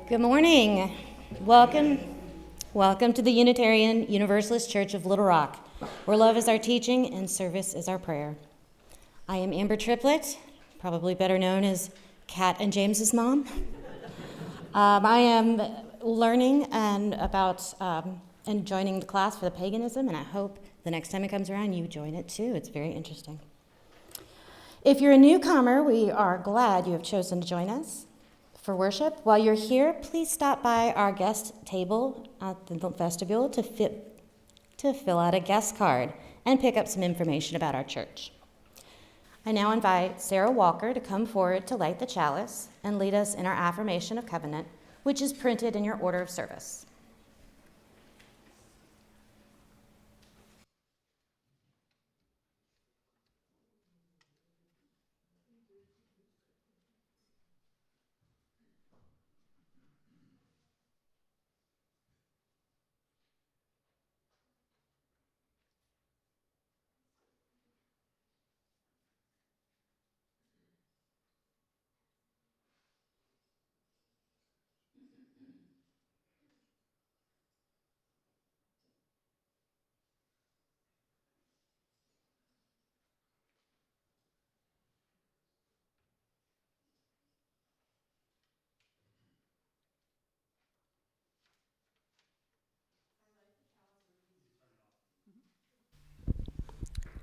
Good morning. Welcome to the Unitarian Universalist Church of Little Rock, where love is our teaching and service is our prayer. I am Amber Triplett, probably better known as Kat and James's mom. I am learning about and joining the class for the paganism, and I hope the next time it comes around you join it too. It's very interesting. If you're a newcomer, we are glad you have chosen to join us for worship. While you're here, please stop by our guest table at the vestibule to fill out a guest card and pick up some information about our church. I now invite Sarah Walker to come forward to light the chalice and lead us in our affirmation of covenant, which is printed in your order of service.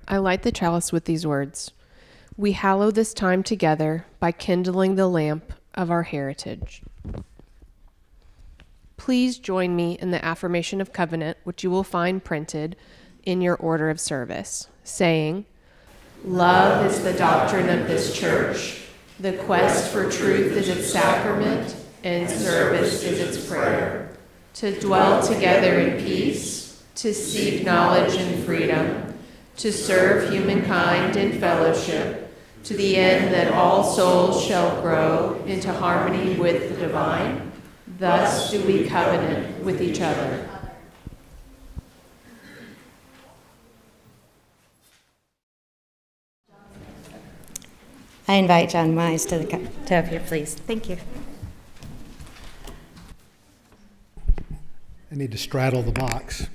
I light the chalice with these words. We hallow this time together by kindling the lamp of our heritage. Please join me in the affirmation of covenant, which you will find printed in your order of service, saying, Love is the doctrine of this church. The quest for truth is its sacrament, and service is its prayer. To dwell together in peace, to seek knowledge and freedom, to serve humankind in fellowship, to the end that all souls shall grow into harmony with the divine. Thus do we covenant with each other. I invite John Mize to up here, please. Thank you. I need to straddle the box.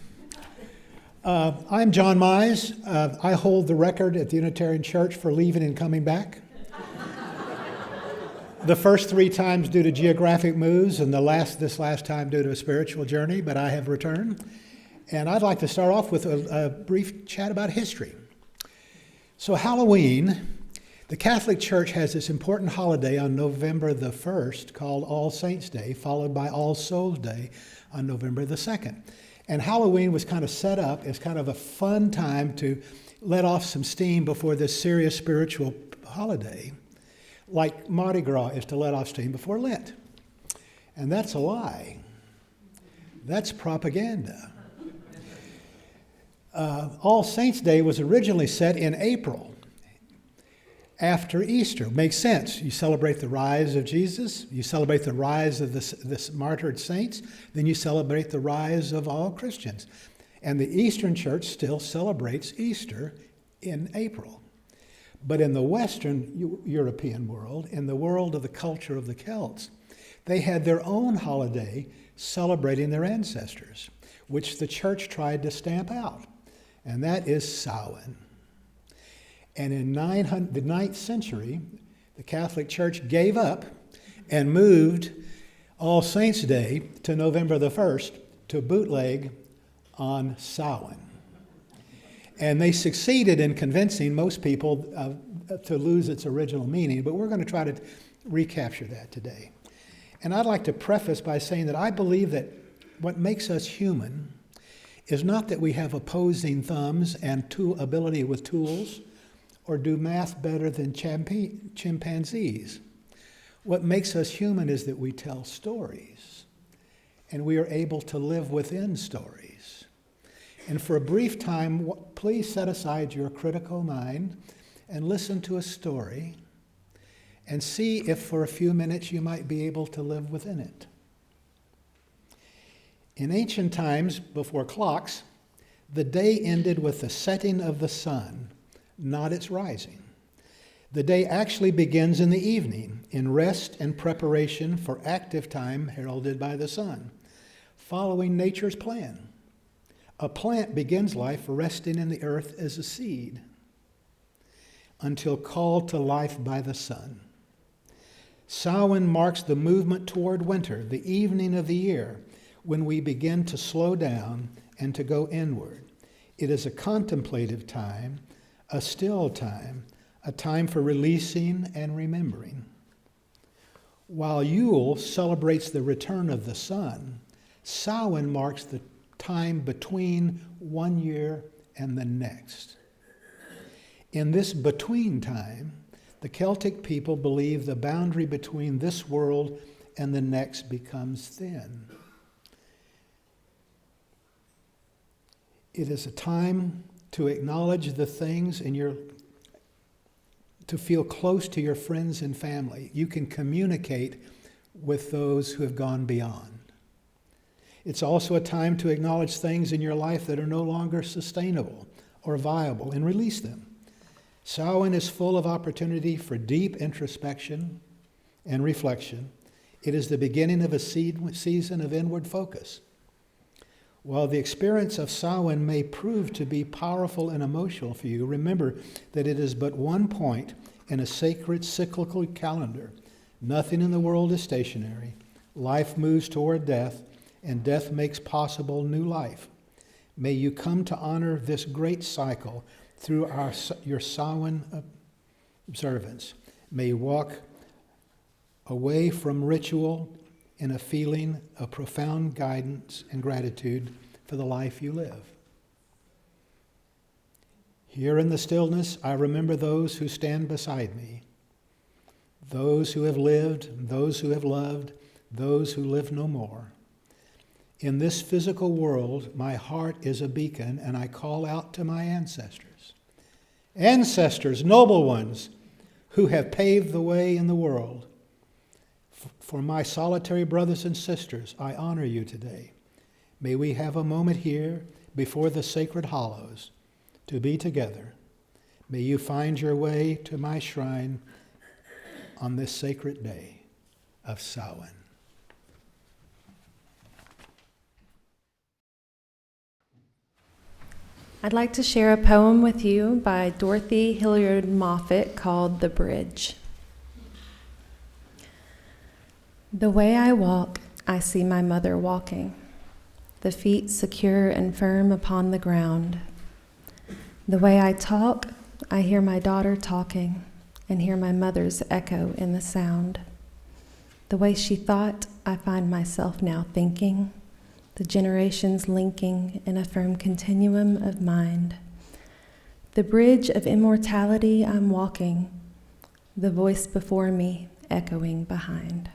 I'm John Mize. I hold the record at the Unitarian Church for leaving and coming back. The first 3 times due to geographic moves, and this last time due to a spiritual journey, but I have returned. And I'd like to start off with a brief chat about history. So Halloween, the Catholic Church has this important holiday on November the 1st called All Saints' Day, followed by All Souls' Day on November the 2nd. And Halloween was kind of set up as kind of a fun time to let off some steam before this serious spiritual holiday, like Mardi Gras is to let off steam before Lent. And that's a lie. That's propaganda. All Saints' Day was originally set in April, after Easter. Makes sense. You celebrate the rise of Jesus, you celebrate the rise of the martyred saints, then you celebrate the rise of all Christians. And the Eastern Church still celebrates Easter in April. But in the Western European world, in the world of the culture of the Celts, they had their own holiday celebrating their ancestors, which the church tried to stamp out. And that is Samhain. And in the 9th century, the Catholic Church gave up and moved All Saints' Day to November the 1st to bootleg on Samhain. And they succeeded in convincing most people to lose its original meaning, but we're going to try to recapture that today. And I'd like to preface by saying that I believe that what makes us human is not that we have opposing thumbs and ability with tools, or do math better than chimpanzees. What makes us human is that we tell stories, and we are able to live within stories. And for a brief time, please set aside your critical mind and listen to a story and see if for a few minutes you might be able to live within it. In ancient times, before clocks, the day ended with the setting of the sun, not its rising. The day actually begins in the evening, in rest and preparation for active time heralded by the sun, following nature's plan. A plant begins life resting in the earth as a seed until called to life by the sun. Samhain marks the movement toward winter, the evening of the year, when we begin to slow down and to go inward. It is a contemplative time, a still time, a time for releasing and remembering. While Yule celebrates the return of the sun, Samhain marks the time between one year and the next. In this between time, the Celtic people believe the boundary between this world and the next becomes thin. It is a time to acknowledge the things to feel close to your friends and family. You can communicate with those who have gone beyond. It's also a time to acknowledge things in your life that are no longer sustainable or viable and release them. Samhain is full of opportunity for deep introspection and reflection. It is the beginning of a season of inward focus. While the experience of Samhain may prove to be powerful and emotional for you, remember that it is but one point in a sacred cyclical calendar. Nothing in the world is stationary. Life moves toward death, and death makes possible new life. May you come to honor this great cycle through your Samhain observance. May you walk away from ritual in a feeling of profound guidance and gratitude for the life you live. Here in the stillness, I remember those who stand beside me, those who have lived, those who have loved, those who live no more. In this physical world, my heart is a beacon, and I call out to my ancestors. Ancestors, noble ones, who have paved the way in the world. For my solitary brothers and sisters, I honor you today. May we have a moment here before the sacred hollows to be together. May you find your way to my shrine on this sacred day of Samhain. I'd like to share a poem with you by Dorothy Hilliard Moffett called The Bridge. The way I walk, I see my mother walking, the feet secure and firm upon the ground. The way I talk, I hear my daughter talking and hear my mother's echo in the sound. The way she thought, I find myself now thinking, the generations linking in a firm continuum of mind. The bridge of immortality I'm walking, the voice before me echoing behind.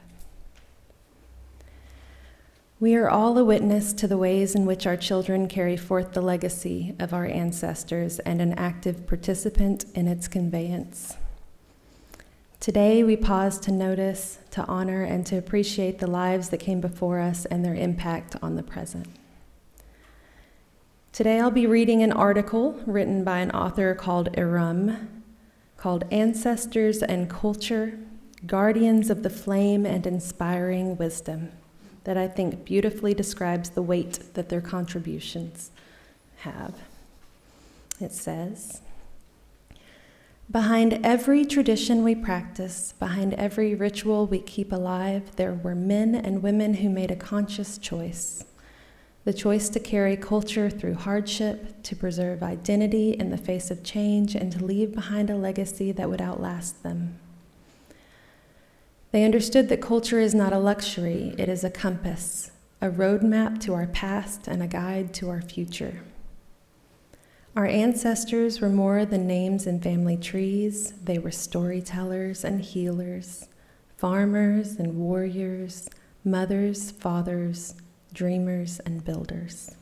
We are all a witness to the ways in which our children carry forth the legacy of our ancestors and an active participant in its conveyance. Today, we pause to notice, to honor, and to appreciate the lives that came before us and their impact on the present. Today, I'll be reading an article written by an author called Iram, called Ancestors and Culture, Guardians of the Flame and Inspiring Wisdom, that I think beautifully describes the weight that their contributions have. It says, behind every tradition we practice, behind every ritual we keep alive, there were men and women who made a conscious choice. The choice to carry culture through hardship, to preserve identity in the face of change, and to leave behind a legacy that would outlast them. They understood that culture is not a luxury, it is a compass, a roadmap to our past and a guide to our future. Our ancestors were more than names in family trees. They were storytellers and healers, farmers and warriors, mothers, fathers, dreamers, and builders.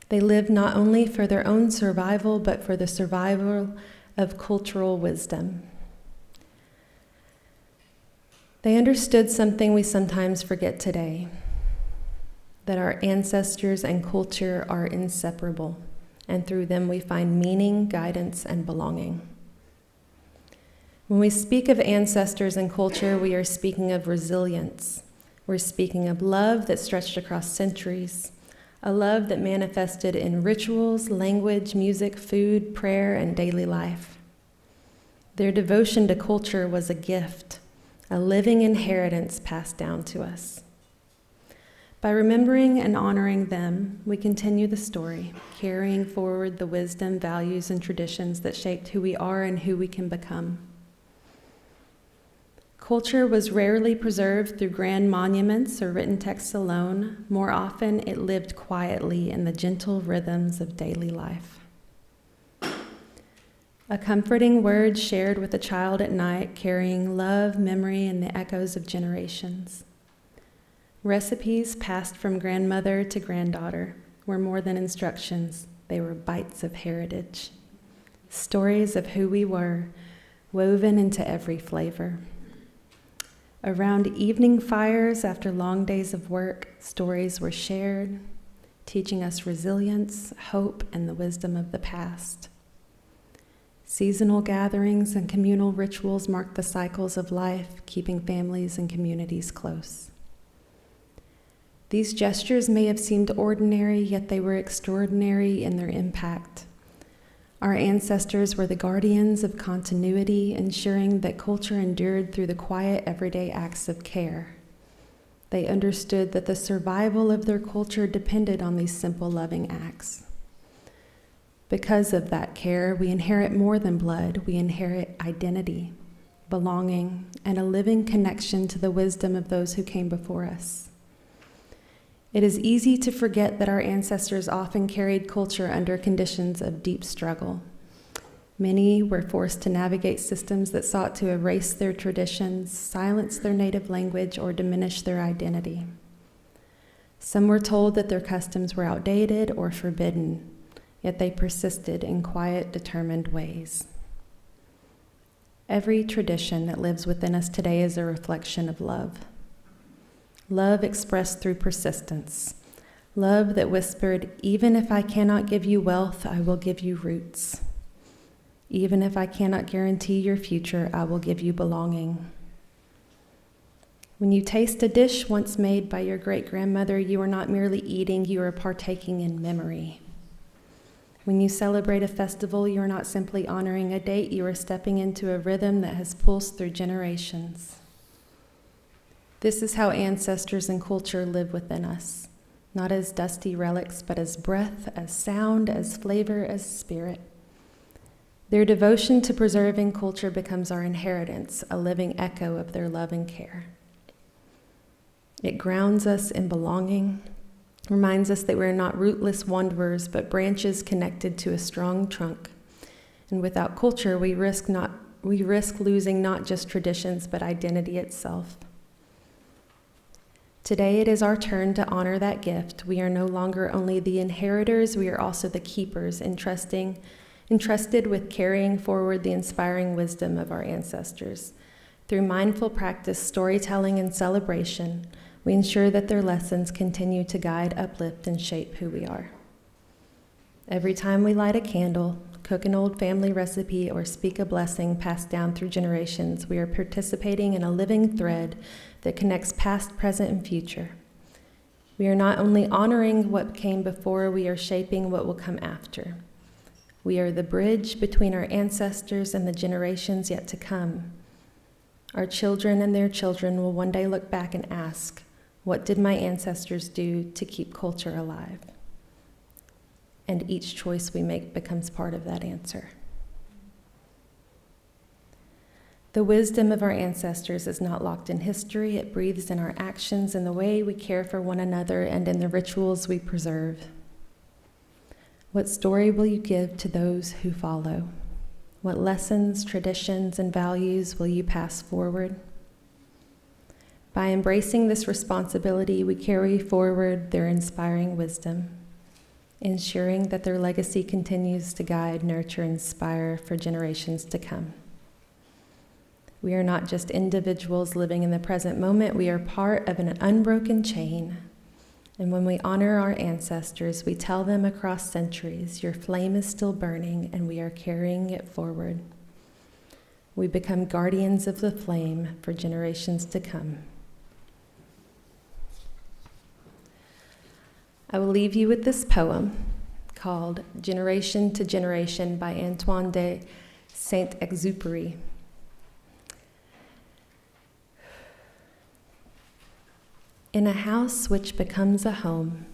They lived not only for their own survival, but for the survival of cultural wisdom. They understood something we sometimes forget today, that our ancestors and culture are inseparable, and through them we find meaning, guidance, and belonging. When we speak of ancestors and culture, we are speaking of resilience. We're speaking of love that stretched across centuries, a love that manifested in rituals, language, music, food, prayer, and daily life. Their devotion to culture was a gift, a living inheritance passed down to us. By remembering and honoring them, we continue the story, carrying forward the wisdom, values, and traditions that shaped who we are and who we can become. Culture was rarely preserved through grand monuments or written texts alone. More often, it lived quietly in the gentle rhythms of daily life. A comforting word shared with a child at night, carrying love, memory, and the echoes of generations. Recipes passed from grandmother to granddaughter were more than instructions. They were bites of heritage. Stories of who we were, woven into every flavor. Around evening fires after long days of work, stories were shared, teaching us resilience, hope, and the wisdom of the past. Seasonal gatherings and communal rituals marked the cycles of life, keeping families and communities close. These gestures may have seemed ordinary, yet they were extraordinary in their impact. Our ancestors were the guardians of continuity, ensuring that culture endured through the quiet, everyday acts of care. They understood that the survival of their culture depended on these simple, loving acts. Because of that care, we inherit more than blood. We inherit identity, belonging, and a living connection to the wisdom of those who came before us. It is easy to forget that our ancestors often carried culture under conditions of deep struggle. Many were forced to navigate systems that sought to erase their traditions, silence their native language, or diminish their identity. Some were told that their customs were outdated or forbidden, yet they persisted in quiet, determined ways. Every tradition that lives within us today is a reflection of love. Love expressed through persistence. Love that whispered, even if I cannot give you wealth, I will give you roots. Even if I cannot guarantee your future, I will give you belonging. When you taste a dish once made by your great-grandmother, you are not merely eating, you are partaking in memory. When you celebrate a festival, you are not simply honoring a date, you are stepping into a rhythm that has pulsed through generations. This is how ancestors and culture live within us, not as dusty relics, but as breath, as sound, as flavor, as spirit. Their devotion to preserving culture becomes our inheritance, a living echo of their love and care. It grounds us in belonging, reminds us that we are not rootless wanderers, but branches connected to a strong trunk. And without culture, we risk losing not just traditions, but identity itself. Today it is our turn to honor that gift. We are no longer only the inheritors, we are also the keepers, entrusted with carrying forward the inspiring wisdom of our ancestors. Through mindful practice, storytelling, and celebration, we ensure that their lessons continue to guide, uplift, and shape who we are. Every time we light a candle, cook an old family recipe, or speak a blessing passed down through generations, we are participating in a living thread that connects past, present, and future. We are not only honoring what came before, we are shaping what will come after. We are the bridge between our ancestors and the generations yet to come. Our children and their children will one day look back and ask, what did my ancestors do to keep culture alive? And each choice we make becomes part of that answer. The wisdom of our ancestors is not locked in history. It breathes in our actions, in the way we care for one another, and in the rituals we preserve. What story will you give to those who follow? What lessons, traditions, and values will you pass forward? By embracing this responsibility, we carry forward their inspiring wisdom, ensuring that their legacy continues to guide, nurture, and inspire for generations to come. We are not just individuals living in the present moment, we are part of an unbroken chain. And when we honor our ancestors, we tell them across centuries, your flame is still burning and we are carrying it forward. We become guardians of the flame for generations to come. I will leave you with this poem called Generation to Generation by Antoine de Saint-Exupéry. In a house which becomes a home,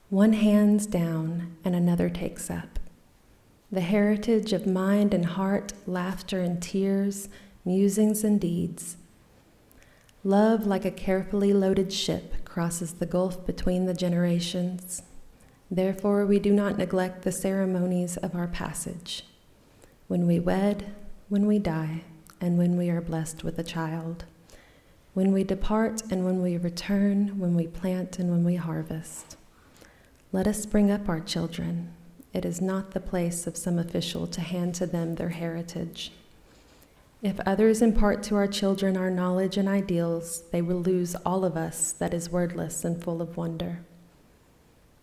one hands down and another takes up. The heritage of mind and heart, laughter and tears, musings and deeds. Love, like a carefully loaded ship, crosses the gulf between the generations. Therefore, we do not neglect the ceremonies of our passage. When we wed, when we die, and when we are blessed with a child. When we depart and when we return, when we plant and when we harvest. Let us bring up our children. It is not the place of some official to hand to them their heritage. If others impart to our children our knowledge and ideals, they will lose all of us that is wordless and full of wonder.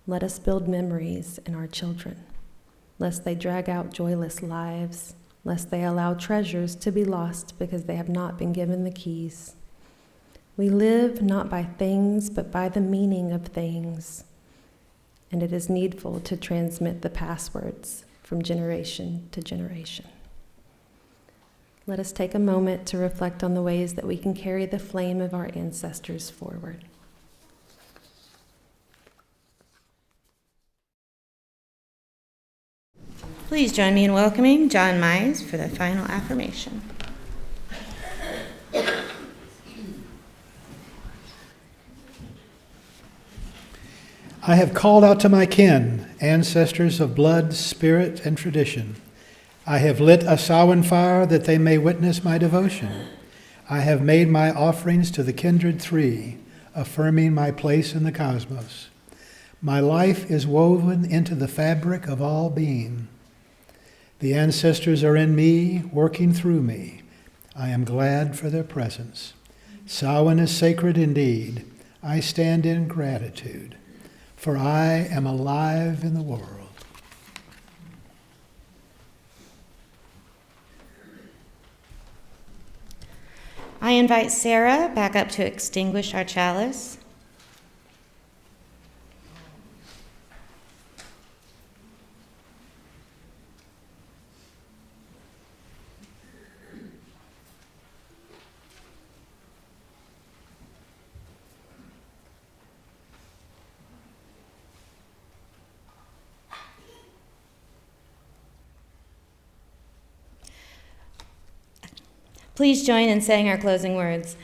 Let us build memories in our children, lest they drag out joyless lives, lest they allow treasures to be lost because they have not been given the keys. We live not by things, but by the meaning of things. And it is needful to transmit the passwords from generation to generation. Let us take a moment to reflect on the ways that we can carry the flame of our ancestors forward. Please join me in welcoming John Mize for the final affirmation. I have called out to my kin, ancestors of blood, spirit, and tradition. I have lit a Samhain fire that they may witness my devotion. I have made my offerings to the kindred three, affirming my place in the cosmos. My life is woven into the fabric of all being. The ancestors are in me, working through me. I am glad for their presence. Samhain is sacred indeed. I stand in gratitude, for I am alive in the world. I invite Sarah back up to extinguish our chalice. Please join in saying our closing words.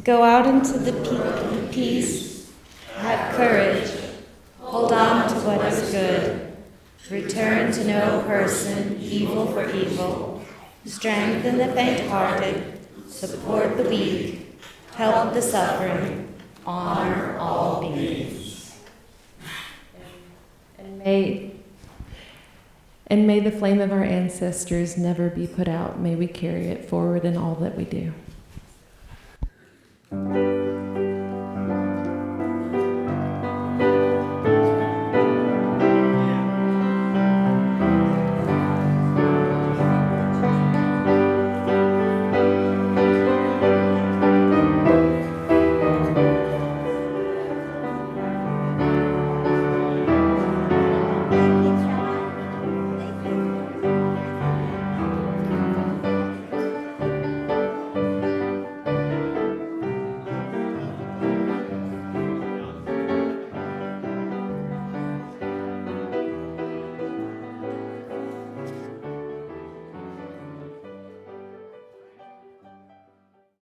Go out into the peace, have courage, hold on to what is good, return to no person evil for evil, strengthen the faint-hearted, support the weak, help the suffering, honor all beings. And may the flame of our ancestors never be put out. May we carry it forward in all that we do.